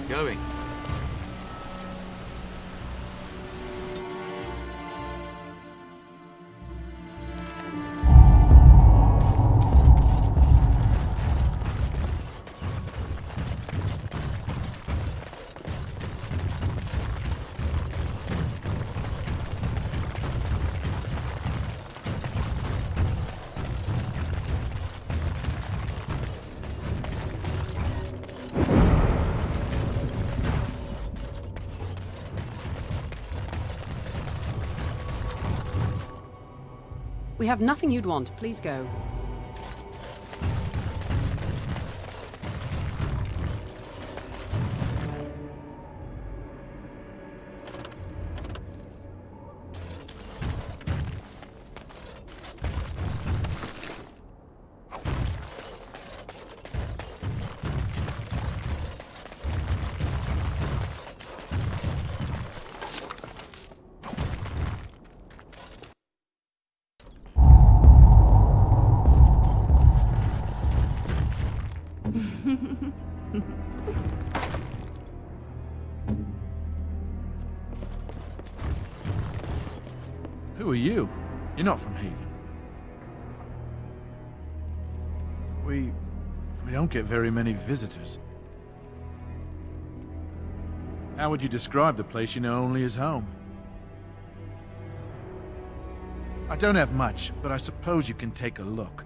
Going. We have nothing you'd want. Please go. Who are you? You're not from Haven. We don't get very many visitors. How would you describe the place you know only as home? I don't have much, but I suppose you can take a look.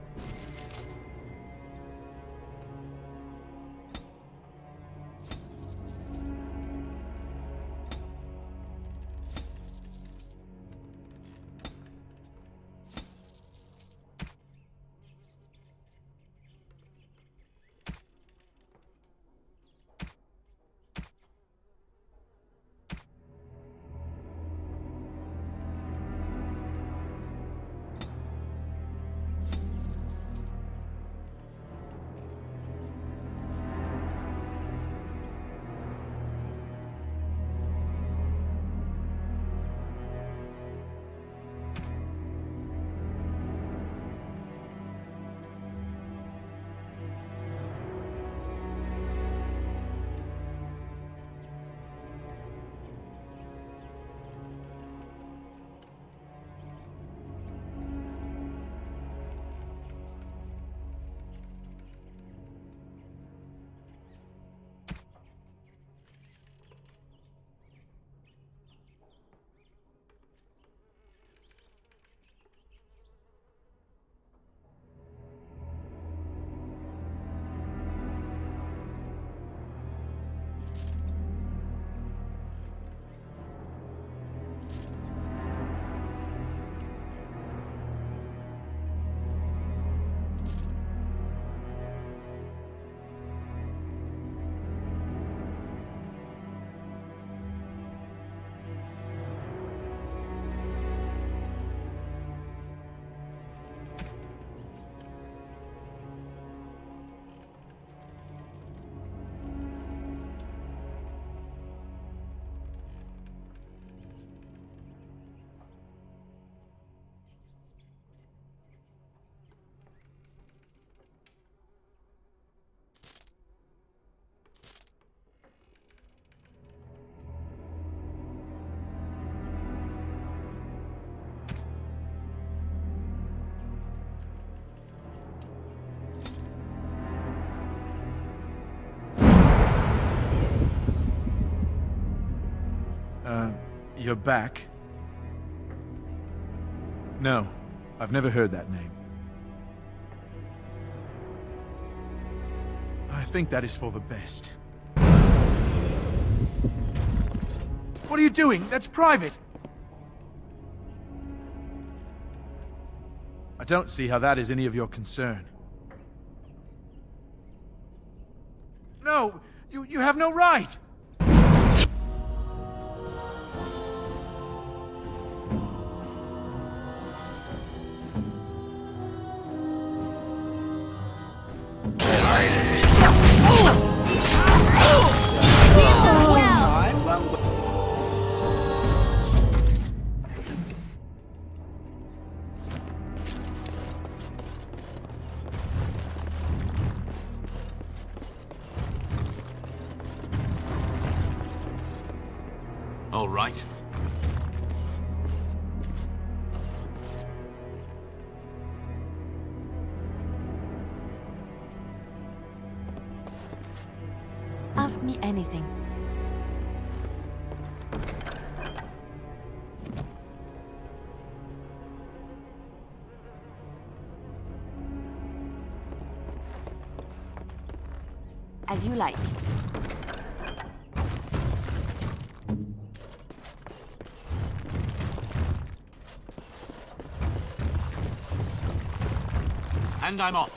You're back? No, I've never heard that name. I think that is for the best. What are you doing? That's private! I don't see how that is any of your concern. No! You have no right! All right. Ask me anything. As you like. And I'm off.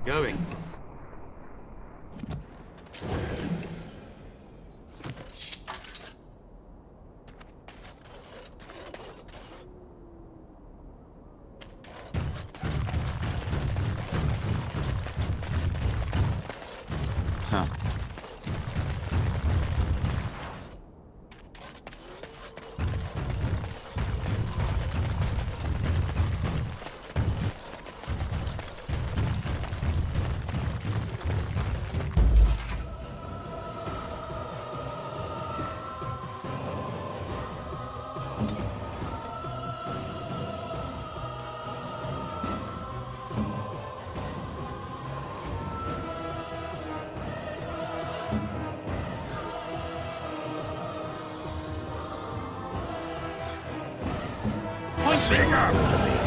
Going. Huh. Sing after me.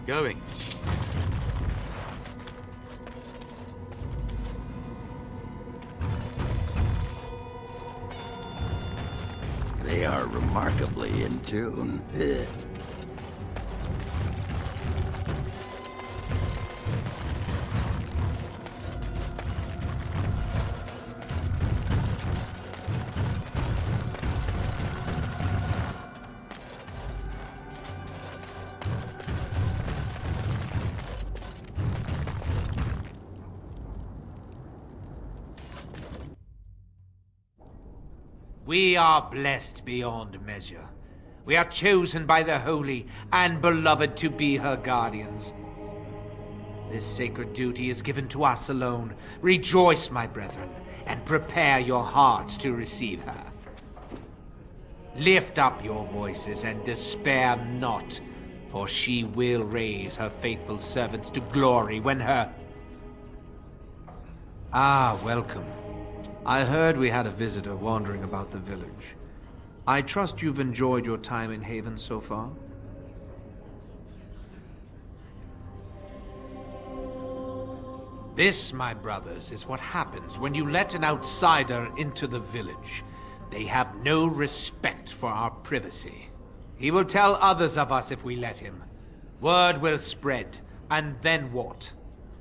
Going. The They are remarkably in tune. We are blessed beyond measure. We are chosen by the holy and beloved to be her guardians. This sacred duty is given to us alone. Rejoice, my brethren, and prepare your hearts to receive her. Lift up your voices and despair not, for she will raise her faithful servants to glory when her... Ah, welcome. I heard we had a visitor wandering about the village. I trust you've enjoyed your time in Haven so far? This, my brothers, is what happens when you let an outsider into the village. They have no respect for our privacy. He will tell others of us if we let him. Word will spread, and then what?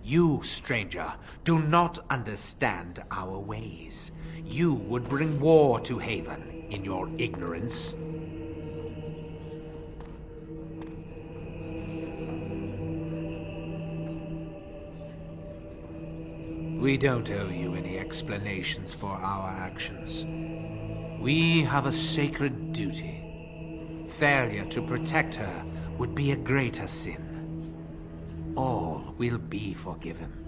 You, stranger, do not understand our ways. You would bring war to Haven in your ignorance. We don't owe you any explanations for our actions. We have a sacred duty. Failure to protect her would be a greater sin. All will be forgiven.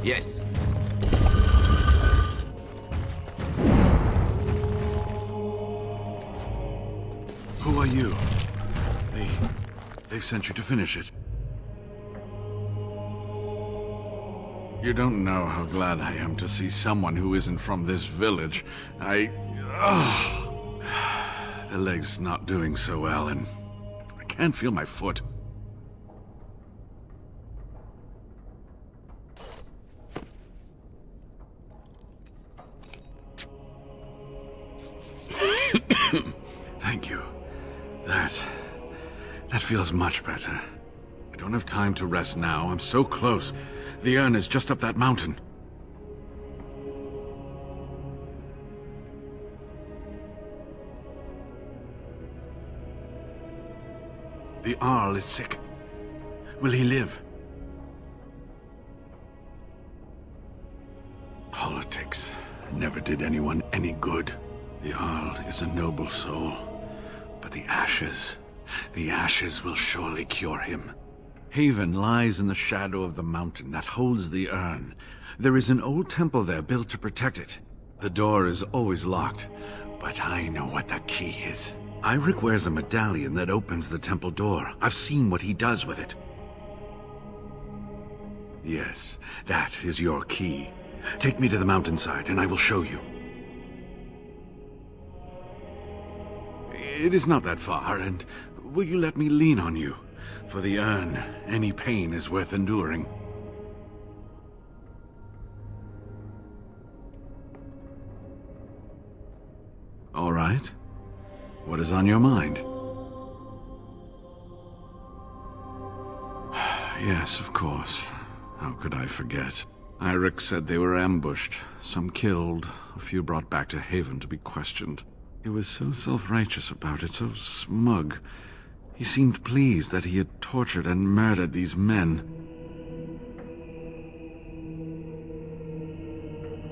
Yes. Who are you? They sent you to finish it. You don't know how glad I am to see someone who isn't from this village. The leg's not doing so well, and I can't feel my foot. Thank you. That feels much better. I don't have time to rest now. I'm so close. The urn is just up that mountain. The Arl is sick. Will he live? Politics never did anyone any good. The Arl is a noble soul, but the ashes will surely cure him. Haven lies in the shadow of the mountain that holds the urn. There is an old temple there built to protect it. The door is always locked, but I know what the key is. Iric wears a medallion that opens the temple door. I've seen what he does with it. Yes, that is your key. Take me to the mountainside and I will show you. It is not that far, and will you let me lean on you? For the urn, any pain is worth enduring. All right. What is on your mind? Yes, of course. How could I forget? Iric said they were ambushed, some killed, a few brought back to Haven to be questioned. He was so self-righteous about it, so smug. He seemed pleased that he had tortured and murdered these men.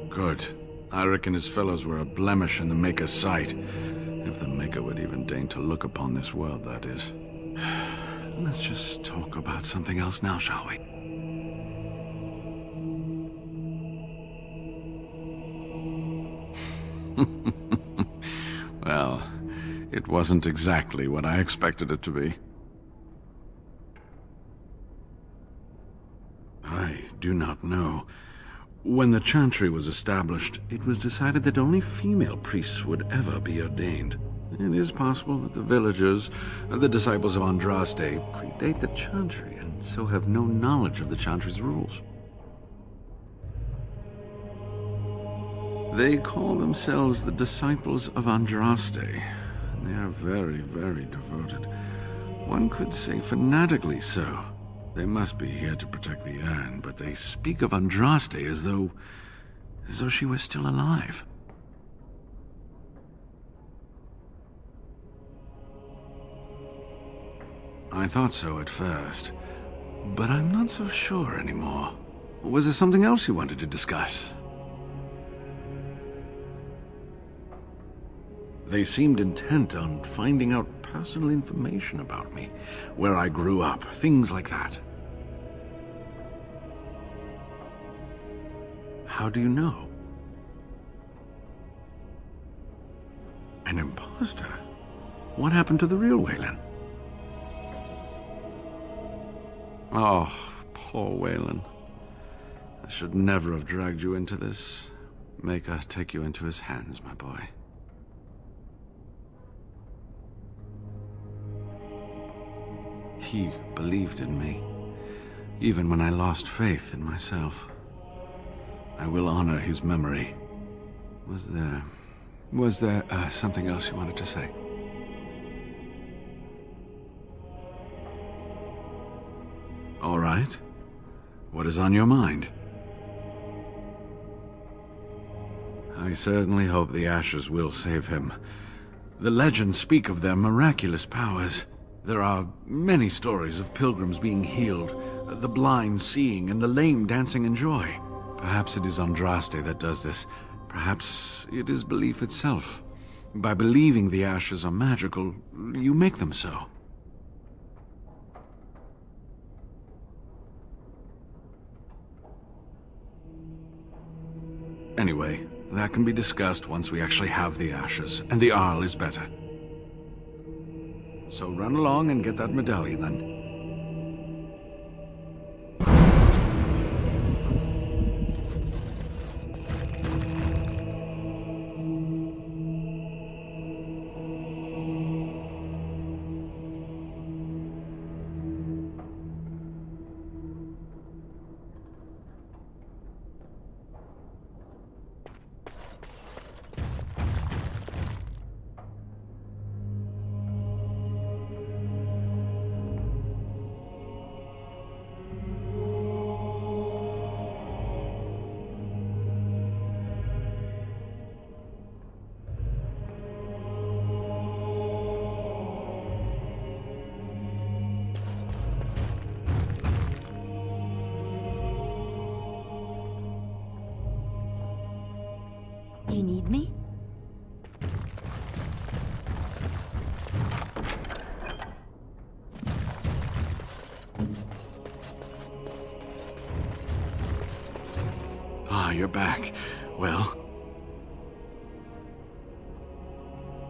Good. Iric and his fellows were a blemish in the Maker's sight. If the Maker would even deign to look upon this world, that is. Let's just talk about something else now, shall we? Well, it wasn't exactly what I expected it to be. I do not know. When the Chantry was established, it was decided that only female priests would ever be ordained. It is possible that the villagers, the disciples of Andraste, predate the Chantry and so have no knowledge of the Chantry's rules. They call themselves the disciples of Andraste, and they are very, very devoted. One could say fanatically so. They must be here to protect the urn, but they speak of Andraste as though she was still alive. I thought so at first, but I'm not so sure anymore. Was there something else you wanted to discuss? They seemed intent on finding out personal information about me, where I grew up, things like that. How do you know? An imposter? What happened to the real Waylon? Oh, poor Waylon. I should never have dragged you into this. Maker take you into his hands, my boy. He believed in me, even when I lost faith in myself. I will honor his memory. Was there something else you wanted to say? All right. What is on your mind? I certainly hope the ashes will save him. The legends speak of their miraculous powers. There are many stories of pilgrims being healed, the blind seeing, and the lame dancing in joy. Perhaps it is Andraste that does this. Perhaps it is belief itself. By believing the ashes are magical, you make them so. Anyway, that can be discussed once we actually have the ashes, and the Arl is better. So run along and get that medallion then. You need me? Ah, you're back. Well?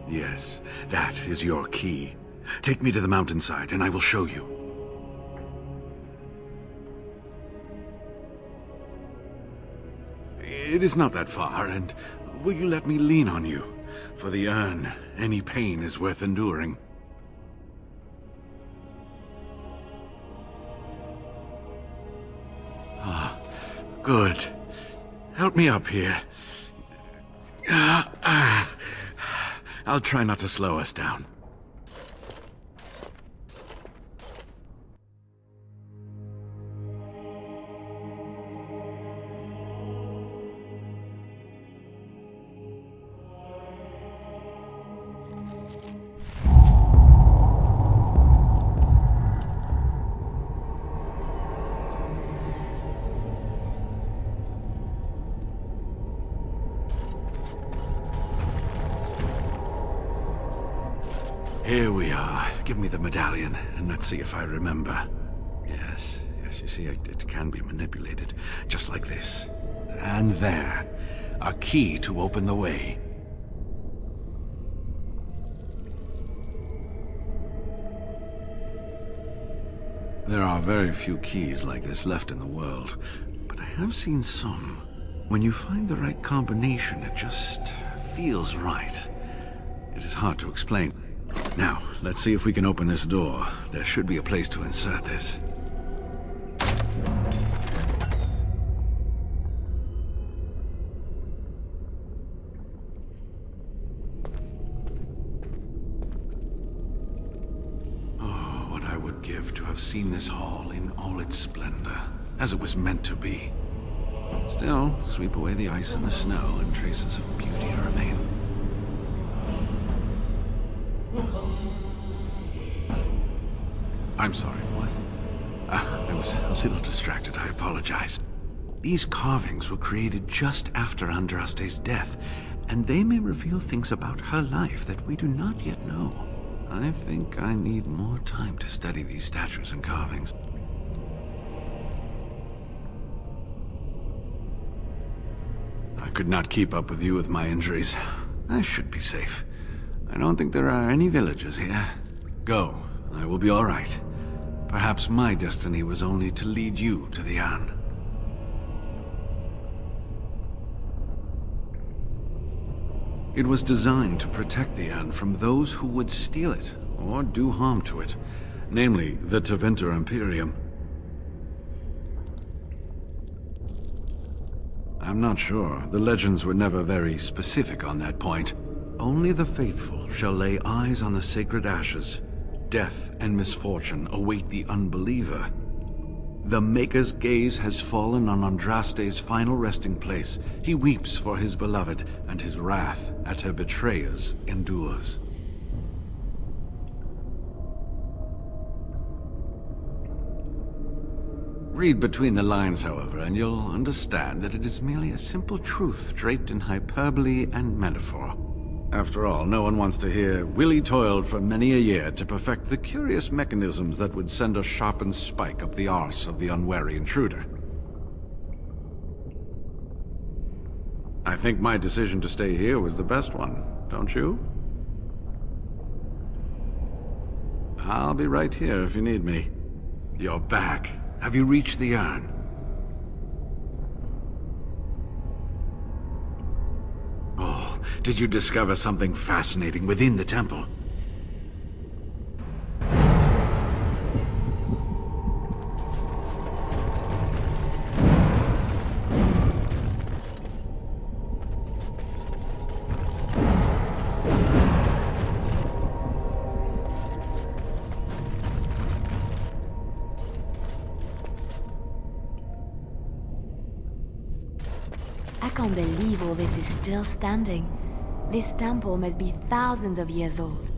Yes, that is your key. Take me to the mountainside and I will show you. It is not that far, and will you let me lean on you? For the urn, any pain is worth enduring. Ah, good. Help me up here. I'll try not to slow us down. Here we are. Give me the medallion, and let's see if I remember. Yes, you see, it can be manipulated, just like this. And there, a key to open the way. There are very few keys like this left in the world, but I have seen some. When you find the right combination, it just feels right. It is hard to explain. Now, let's see if we can open this door. There should be a place to insert this. Oh, what I would give to have seen this hall in all its splendor, as it was meant to be. Still, sweep away the ice and the snow, and traces of beauty remain. I'm sorry, what? I was a little distracted, I apologize. These carvings were created just after Andraste's death, and they may reveal things about her life that we do not yet know. I think I need more time to study these statues and carvings. I could not keep up with you with my injuries. I should be safe. I don't think there are any villagers here. Go. I will be all right. Perhaps my destiny was only to lead you to the urn. It was designed to protect the urn from those who would steal it or do harm to it, namely the Tevinter Imperium. I'm not sure. The legends were never very specific on that point. Only the faithful shall lay eyes on the sacred ashes. Death and misfortune await the unbeliever. The Maker's gaze has fallen on Andraste's final resting place. He weeps for his beloved, and his wrath at her betrayers endures. Read between the lines, however, and you'll understand that it is merely a simple truth draped in hyperbole and metaphor. After all, no one wants to hear, Willie toiled for many a year to perfect the curious mechanisms that would send a sharpened spike up the arse of the unwary intruder. I think my decision to stay here was the best one, don't you? I'll be right here if you need me. You're back. Have you reached the urn? Oh, did you discover something fascinating within the temple? I can't believe all this is still standing. This temple must be thousands of years old.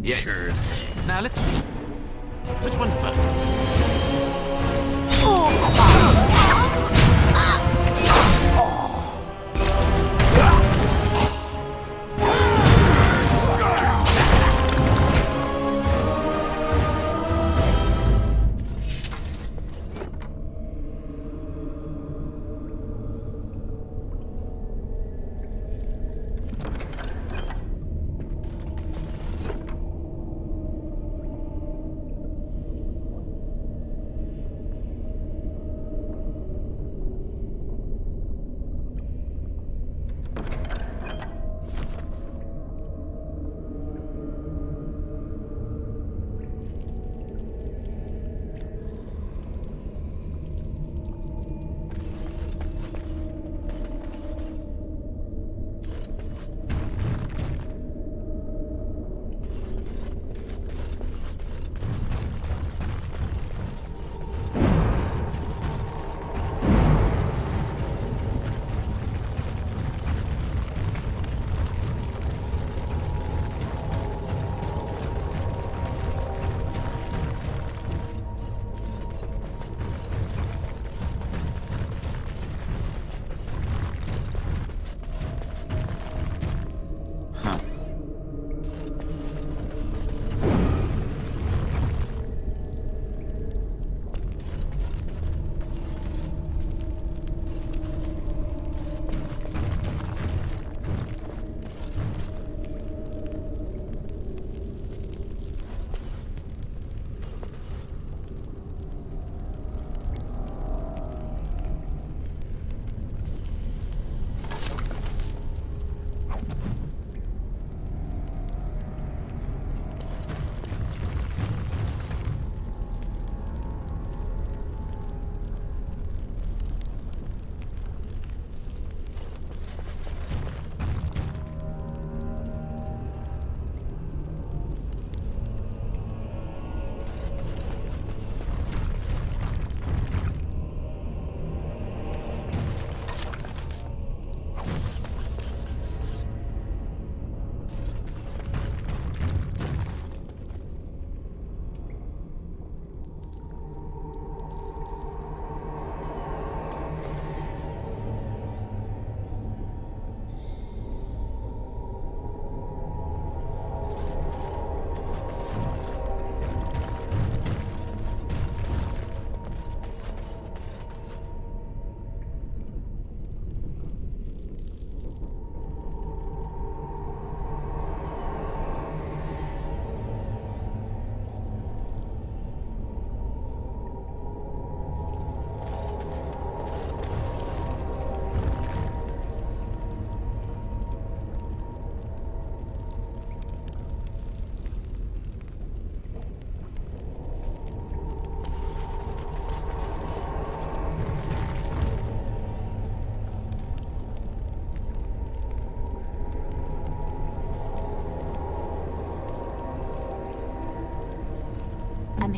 Yes. Sure. Now let's see. Which one first?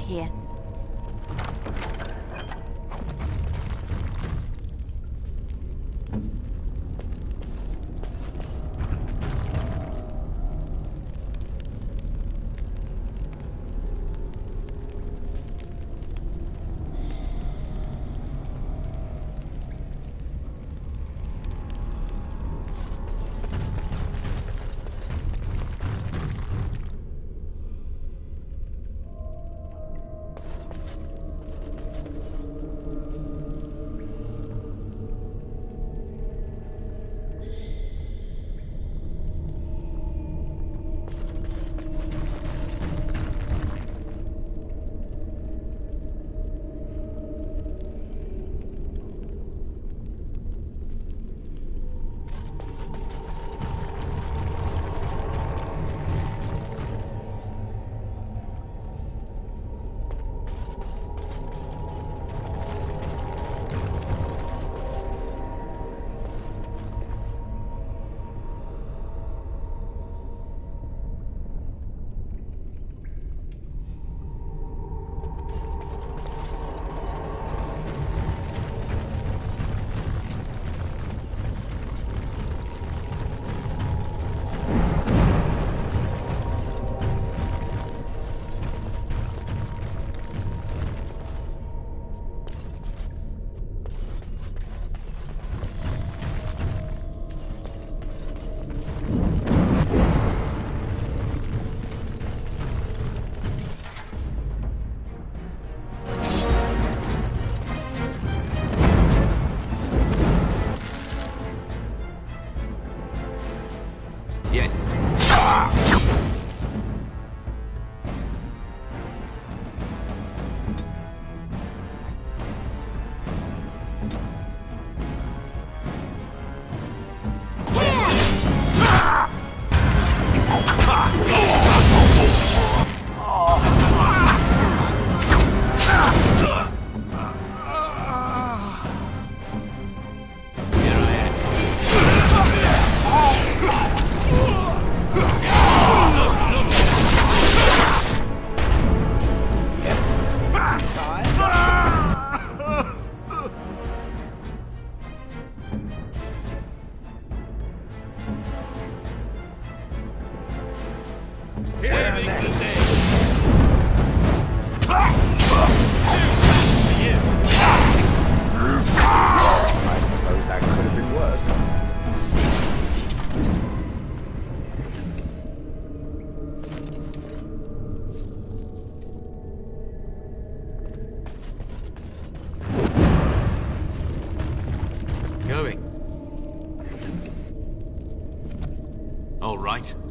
here. All right.